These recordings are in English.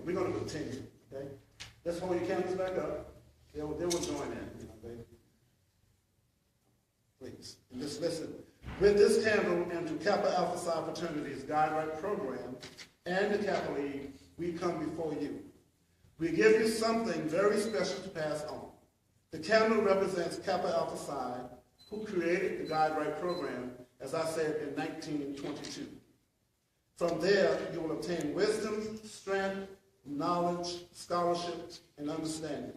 We're going to continue, okay? Let's hold your candles back up. They will join in, okay? Please, and just listen. With this candle and to Kappa Alpha Psi Fraternity's Guide Right program and the Kappa League, we come before you. We give you something very special to pass on. The candle represents Kappa Alpha Psi, who created the Guide Right program, as I said, in 1922. From there, you will obtain wisdom, strength, knowledge, scholarship, and understanding.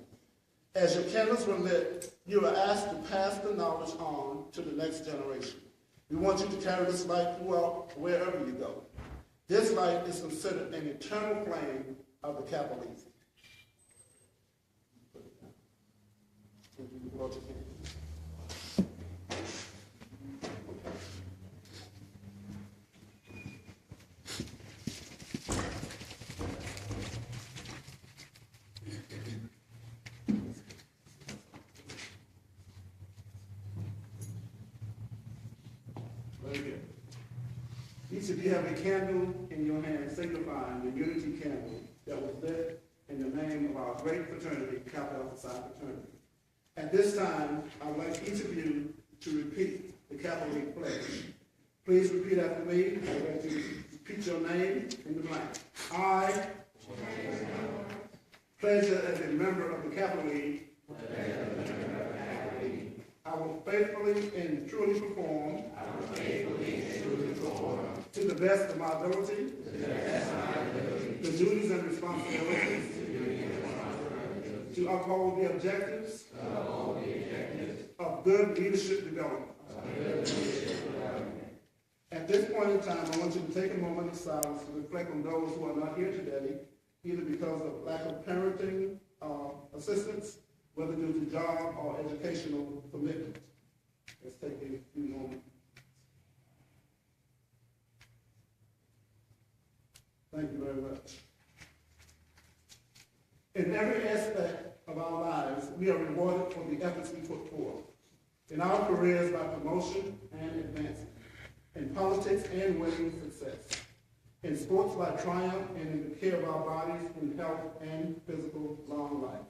As your candles were lit, you are asked to pass the knowledge on to the next generation. We want you to carry this light throughout wherever you go. This light is considered an eternal flame of the Kappa League. Each of you have a candle in your hand signifying the unity candle that was lit in the name of our great fraternity, Kappa Alpha Psi Fraternity. At this time, I would like each of you to repeat the Kappa League pledge. Please repeat after me. I would like to repeat your name in the blank. I pledge as a member of the Kappa League. I will faithfully and truly perform to the best of my ability the duties and responsibilities to uphold the objectives of good leadership development. At this point in time, I want you to take a moment of silence to reflect on those who are not here today, either because of lack of parenting assistance, whether due to job or educational commitment. Let's take a few moments. Thank you very much. In every aspect of our lives, we are rewarded for the efforts we put forth. In our careers by promotion and advancement. In politics and winning success. In sports by triumph and in the care of our bodies in health and physical long life.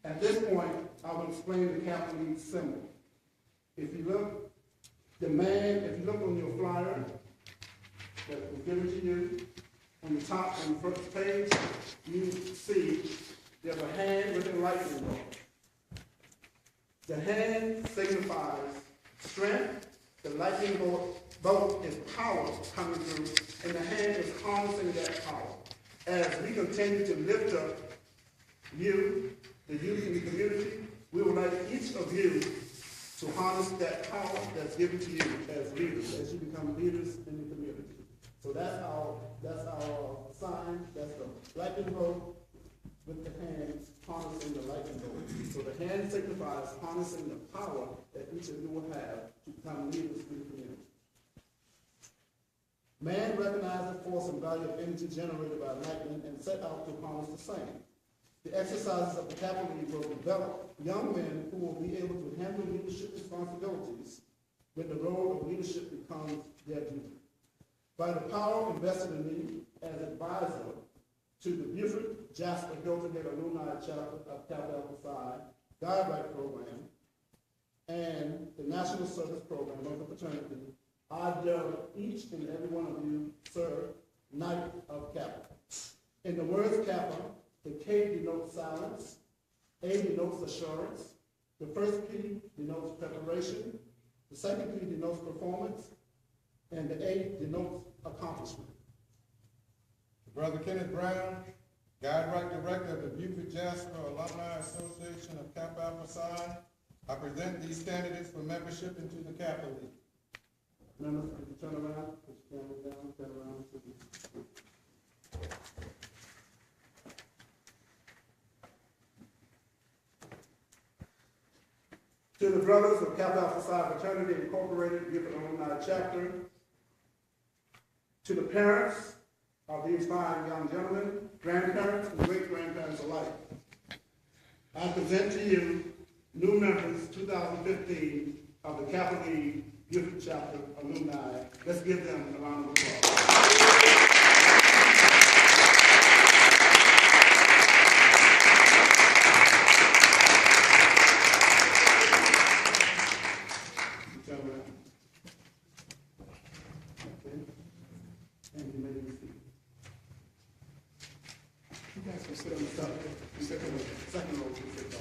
At this point, I will explain the Kappa League symbol. If you look on your flyer that was given to you, on the top, on the first page, you see there's a hand with a lightning bolt. The hand signifies strength. The lightning bolt is power coming through, and the hand is harnessing that power. As we continue to lift up you, the youth in the community, we would like each of you to harness that power that's given to you as leaders, as you become leaders in the community. So that's our sign. That's the lightning bolt with the hands harnessing the lightning bolt. So the hand signifies harnessing the power that each of you will have to become leaders in the community. Man recognized the force and value of energy generated by lightning and set out to harness the same. The exercises of the Kappa League will develop young men who will be able to handle leadership responsibilities when the role of leadership becomes their duty. By the power invested in me as advisor to the Buford Jasper Hilton Alumni chapter of Kappa Alpha Psi Guide Right program and the National Service Program of the fraternity, I dare each and every one of you, sir, Knight of Kappa. In the words Kappa, the K denotes silence, A denotes assurance, the first P denotes preparation, the second P denotes performance, and the A denotes accomplishment. Brother Kenneth Brown, Guide Right Director of the Buford Jasper Alumni Association of Kappa Alpha Psi, I present these candidates for membership into the Kappa League. Members, could you turn around? Put your camera down, turn around. To the brothers of Kappa Alpha Psi Fraternity Incorporated, Buford Alumni Chapter, to the parents of these fine young gentlemen, grandparents, and great-grandparents alike, I present to you new members 2015 of the Kappa League Buford Chapter Alumni. Let's give them a round of applause. sit on the top. You sit on the second row. You sit down.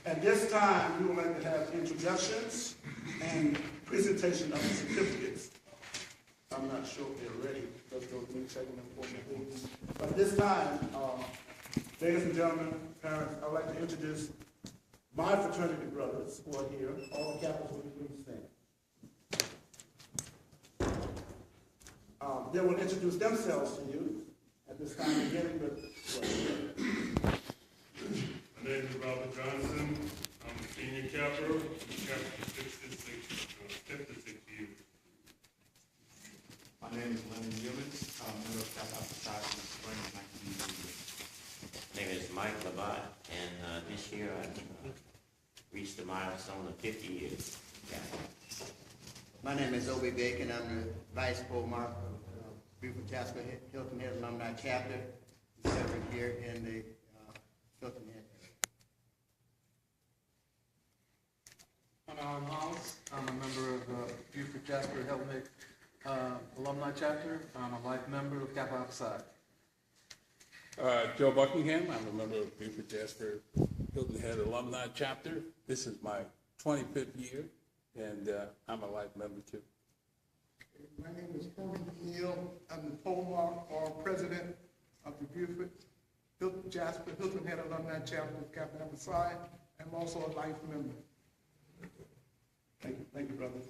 At this time, we would like to have introductions and presentation of the certificates. I'm not sure if they're ready. Let's go through checking them for me. But at this time, ladies and gentlemen, parents, I'd like to introduce my fraternity brothers who are here. All the Kappas will please stand. They will introduce themselves to you at this time, beginning with. My name is Robert Johnson. I'm a senior Kappa, Kappa 56 years. My name is Lennon Humans. I'm a member of Kappa Society in the spring of 1988. My name is Mike Labat, and this year I reached the milestone of 50 years. My name is Obi Bacon. I'm the Vice Promark of Beaufort Jasper Hilton Head Alumni Chapter, serving here in the Hilton Head I'm Miles. I'm a member of Beaufort Jasper Hilton Head Alumni Chapter. I'm a life member of Kappa Alpha Psi. Joe Buckingham, I'm a member of Beaufort Jasper Hilton Head Alumni Chapter. This is my 25th year, and I'm a life member too. My name is Herman Neal. I'm the Polemark or president of the Beaufort Jasper Hilton Head Alumni Chapter of Kappa Alpha Psi. I'm also a life member. Thank you, brothers.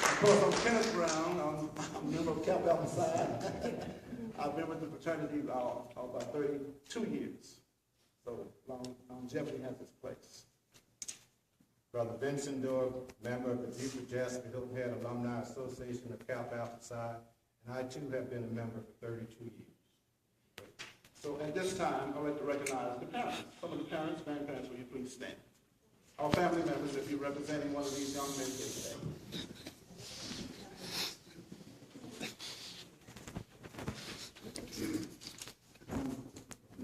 Of course, I'm Kenneth Brown. I'm a member of Kappa Alpha Psi. I've been with the fraternity about 32 years. So longevity has its place. Brother Vincent Dorr, member of the Beaufort Jasper Hilton Head Alumni Association of Kappa Alpha Psi, and I too have been a member for 32 years. So at this time, I'd like to recognize the parents. Some of the parents, grandparents, will you please stand? Our family members, if you're representing one of these young men here today.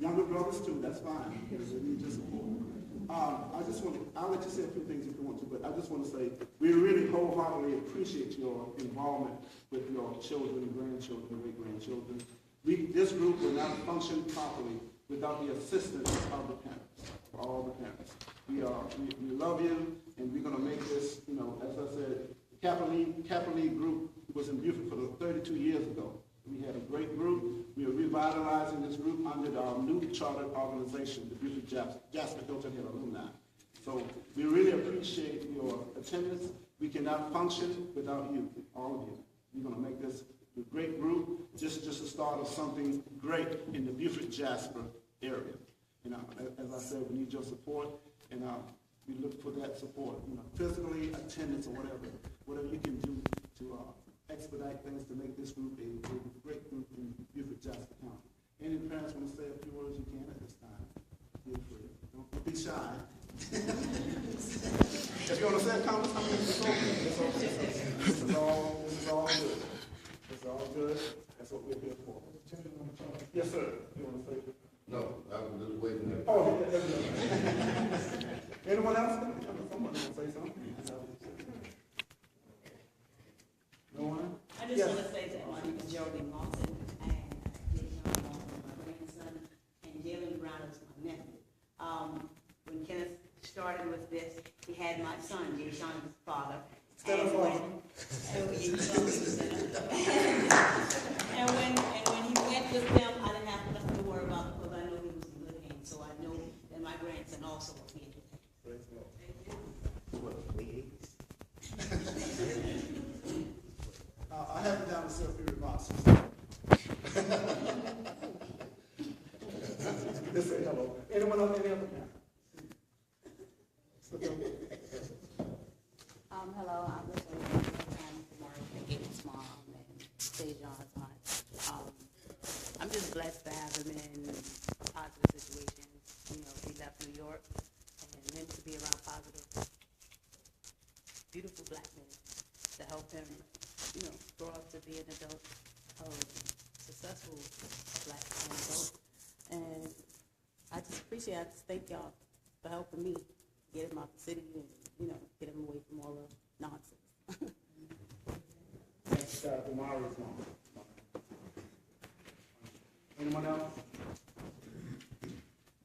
Younger brothers too, that's fine. We need your support. I'll let you say a few things if you want to, but I just want to say, we really wholeheartedly appreciate your involvement with your children, grandchildren, great-grandchildren. This group will not function properly without the assistance of the parents, for all the parents. We love you, and we're going to make this, as I said, the Kappa League group was in Beaufort for 32 years ago. We had a great group. We are revitalizing this group under our new chartered organization, the Beaufort Jasper Hilton Head Alumni. So we really appreciate your attendance. We cannot function without you, all of you. We're going to make this a great group, just a start of something great in the Beaufort Jasper area. As I said, we need your support, and we look for that support. Physically, attendance, or whatever you can do to expedite things to make this group a great group in Beaufort Jasper County. Any parents want to say a few words, you can at this time. Feel free. Don't be shy. If you want to say a comment, it's okay. It's okay. This is all good. It's all good. That's what we're here for. Yes, sir. You want to say? No, I was just waiting there. Oh, anyone else? Someone want to say something? No one? I just want to say that my name is Geraldine Lawson, and Jason Lawson is my grandson, and Jalen Brown is my nephew. When Kenneth started with this, he had my son, Jason's father. And when he went with them, I didn't have nothing to worry about because I know he was in good hands. So I know that my grandson also will be in good hands. I have it down to say a few remarks. Just say hello. Anyone else? Any other parent? Hello, I'm Liz Gates' mom and Dejan's aunt. I'm just blessed to have him in a positive situation. He left New York, and then to be around positive, beautiful black men to help him, grow up to be an adult, successful black adult. And I just thank y'all for helping me get him out the city and get them away from all the nonsense. Thanks, Demarius Long. Anyone else?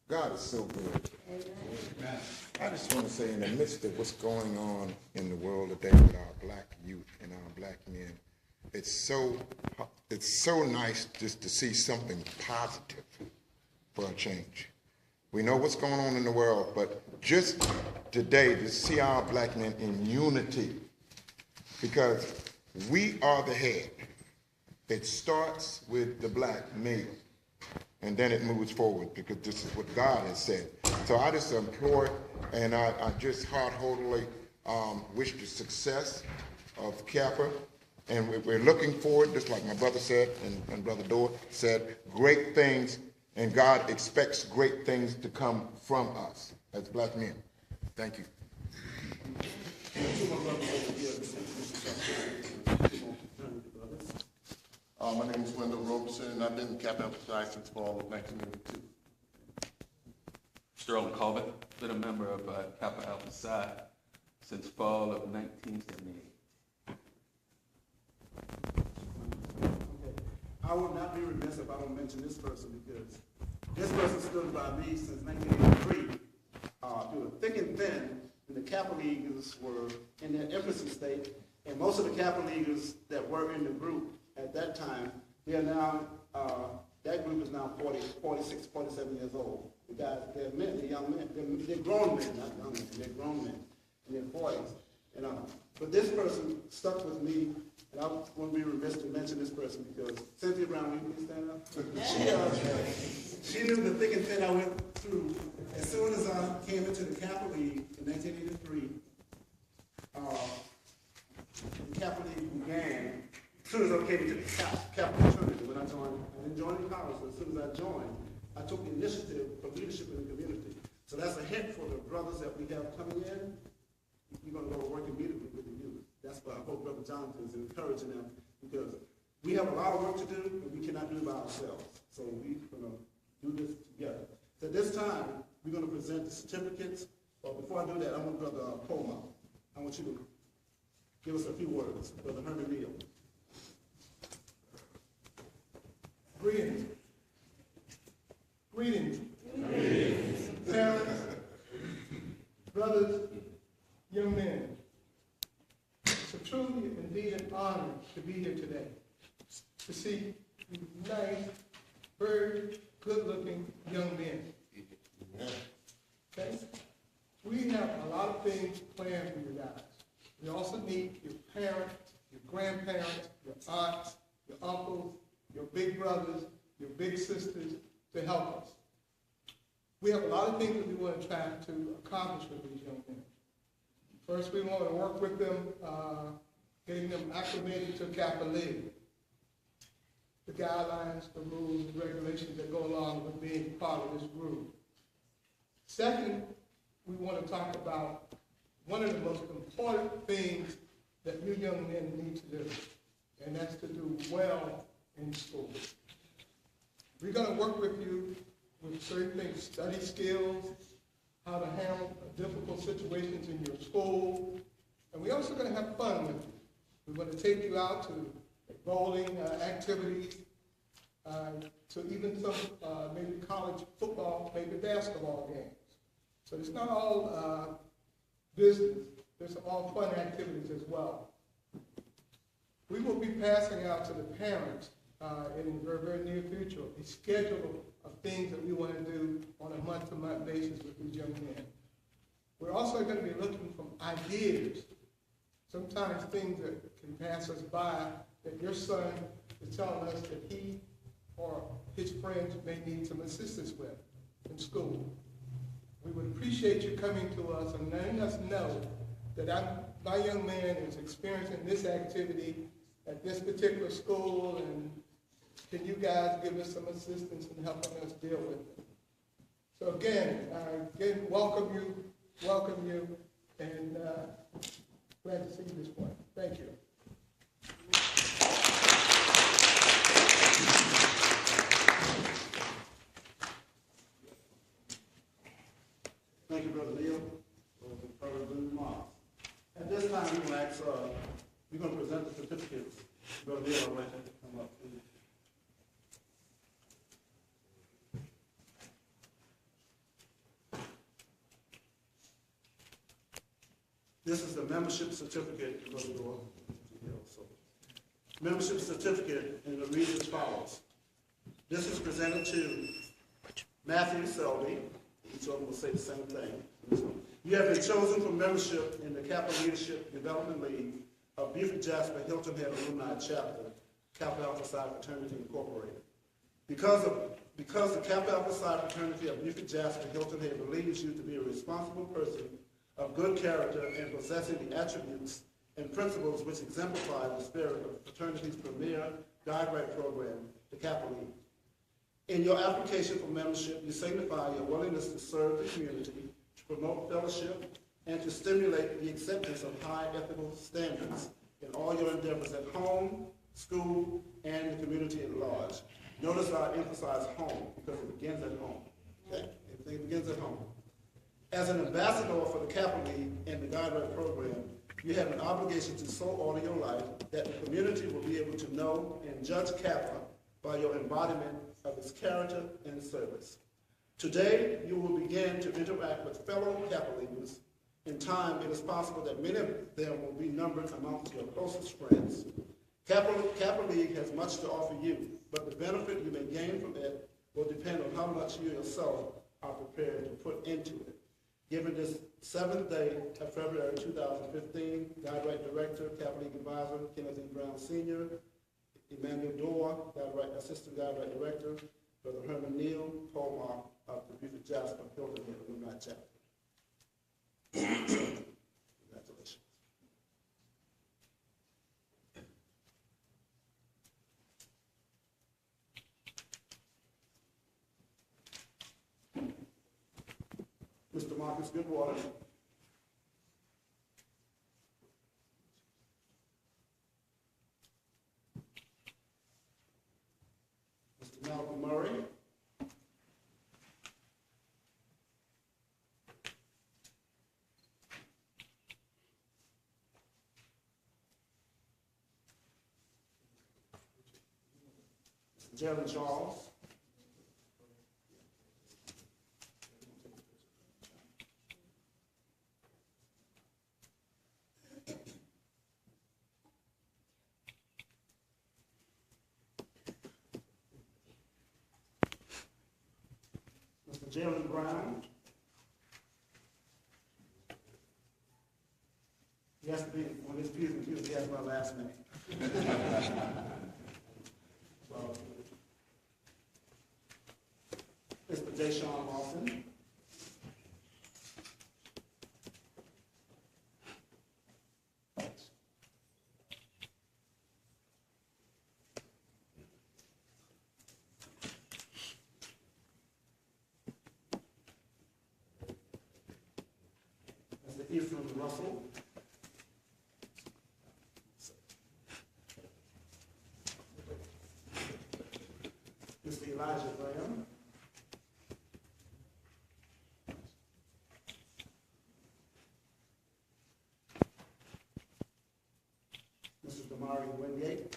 God is so good. I just want to say, in the midst of what's going on in the world today with our black youth and our black men, it's so nice just to see something positive for a change. We know what's going on in the world, but just today to see our black men in unity, because we are the head. It starts with the black male, and then it moves forward, because this is what God has said. So I just implore, and I just heartily wish the success of Kappa, and we're looking forward, just like my brother said, and Brother Dorr said, great things, and God expects great things to come from us as black men. Thank you. My name is Wendell Robeson, and I've been in Kappa Alpha Psi since fall of 1992. Sterling Colvin, been a member of Kappa Alpha Psi since fall of 1978. I would not be remiss if I don't mention this person, because this person stood by me since 1983. Through thick and thin, and the Kappa Leaguers were in their infancy state, and most of the Kappa Leaguers that were in the group at that time, they are now, that group is now 46, 47 years old. The guys, they're men, they're young men, they're grown men, not young men, they're grown men in their 40s. But this person stuck with me, and I won't be remiss to mention this person, because Cynthia Brown, will you please stand up? She knew the thick and thin I went through. As soon as I came into the Kappa League in 1983, the Kappa League began. As soon as I came into the Kappa fraternity, when I didn't join in college, but as soon as I joined, I took the initiative for leadership in the community. So that's a hint for the brothers that we have coming in. We're going to go work immediately with the youth. That's why I hope Brother Jonathan is encouraging them, because we have a lot of work to do, and we cannot do it by ourselves. So we're going to do this together. So at this time, we're going to present the certificates. But before I do that, I want Brother Poma. I want you to give us a few words. Brother Herman Neal. Greetings. Greetings. Greetings. Parents, brothers, young men. It's a truly, indeed, an honor to be here today, to see nice, very good-looking young men. Okay? We have a lot of things planned for you guys. We also need your parents, your grandparents, your aunts, your uncles, your big brothers, your big sisters to help us. We have a lot of things that we want to try to accomplish with these young men. First, we want to work with them, getting them acclimated to Kappa League, the guidelines, the rules, the regulations that go along with being part of this group. Second, we want to talk about one of the most important things that you young men need to do, and that's to do well in school. We're going to work with you with certain things, study skills, how to handle difficult situations in your school, and we're also going to have fun with you. We're going to take you out to bowling activities, to even some maybe college football, maybe basketball games. So it's not all business, there's all fun activities as well. We will be passing out to the parents in the very, very near future a schedule of things that we want to do on a month-to-month basis with these young men. We're also going to be looking for ideas, sometimes things that can pass us by that your son is telling us that he or his friends may need some assistance with in school. We would appreciate you coming to us and letting us know that my young man is experiencing this activity at this particular school, and can you guys give us some assistance in helping us deal with it? So again, welcome you, and glad to see you this morning. Thank you. Thank you, Brother Neal. Brother Blue Mark. this time, we're gonna ask, we're gonna present the certificates. Brother Neil, I'd like to come up, please. This is the membership certificate. Brother Neil. So, membership certificate, and it reads as follows. This is presented to Matthew Selby. Each of them will say the same thing. You have been chosen for membership in the Kappa Leadership Development League of Beaufort Jasper Hilton Head Alumni Chapter, Kappa Alpha Psi Fraternity Incorporated. Because the Kappa Alpha Psi Fraternity of Beaufort Jasper Hilton Head believes you to be a responsible person of good character and possessing the attributes and principles which exemplify the spirit of the fraternity's premier guide-right program, the Kappa League. In your application for membership, you signify your willingness to serve the community, to promote fellowship, and to stimulate the acceptance of high ethical standards in all your endeavors at home, school, and the community at large. Notice I emphasize home because it begins at home. Okay? Everything begins at home. As an ambassador for the Kappa League and the Guide-Right program, you have an obligation to so order your life that the community will be able to know and judge Kappa by your embodiment of its character and service. Today, you will begin to interact with fellow Kappa Leaguers. In time, it is possible that many of them will be numbered amongst your closest friends. Kappa League has much to offer you, but the benefit you may gain from it will depend on how much you yourself are prepared to put into it. Given this 7th day of February 2015, Guide-Right Director, Kappa League Advisor, Kenneth E. Brown Sr., Emmanuel Dorr, Guide-Right Assistant Guide-Right Director, Brother Herman Neal, Paul Mark of the Beaufort Jasper Hilton Head Alumni Chapter. Congratulations. Mr. Marcus Goodwater. Mr. Malcolm Murray. Mr. Jalen Charles. Jalen Brown. He has to be, on his P's and Q's, he has my last name. So, Mr. Deshaun Lawson. Ephraim Russell. Mr. Elijah Graham. Mr. Damari Wingate.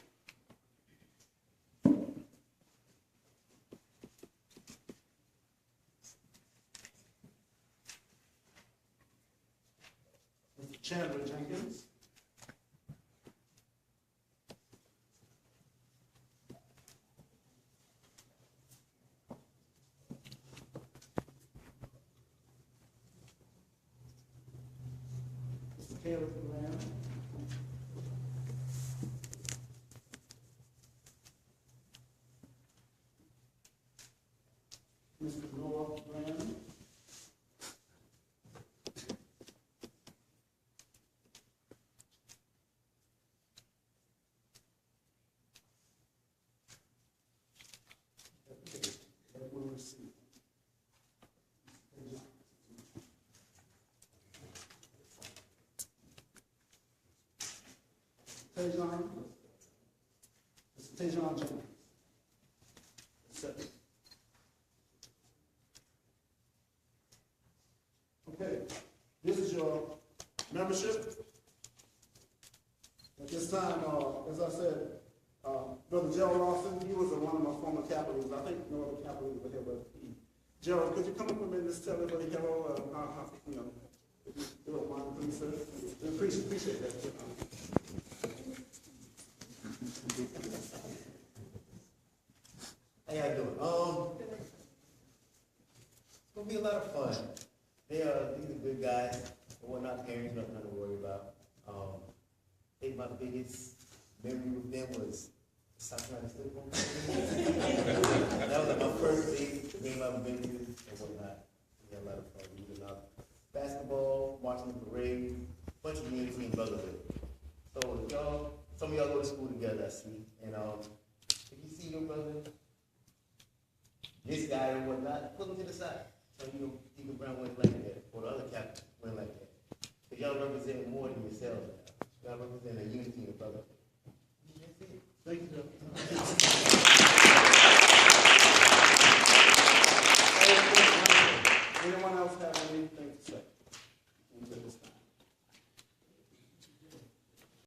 Chandler Jenkins. Mr. Caleb Graham. Mr. Noah Graham. Tejon, Mr. Tejon Jenkins. Okay, this is your membership. time, as I said, Brother Gerald Lawson, he was one of my former capitals. I think no other capitals were here, but Gerald, could you come up and just tell everybody hello? You know, if you don't mind, please, sir. We appreciate that. How y'all doing? It's gonna be a lot of fun. These are good guys. We're not parents, nothing to worry about. I think my biggest memory with them was South Carolina football. That was like my first big game I've been to and whatnot. We had a lot of fun. We did basketball, marching the parade, bunch of unity and brotherhood. So y'all, some of y'all go to school together, I see. And if you see your brother, this guy or whatnot, put him to the side. So Deacon Brown went like that, or the other captain went like that. Because y'all represent more than yourselves. Y'all represent a unity and a brotherhood. Thank you, Joe.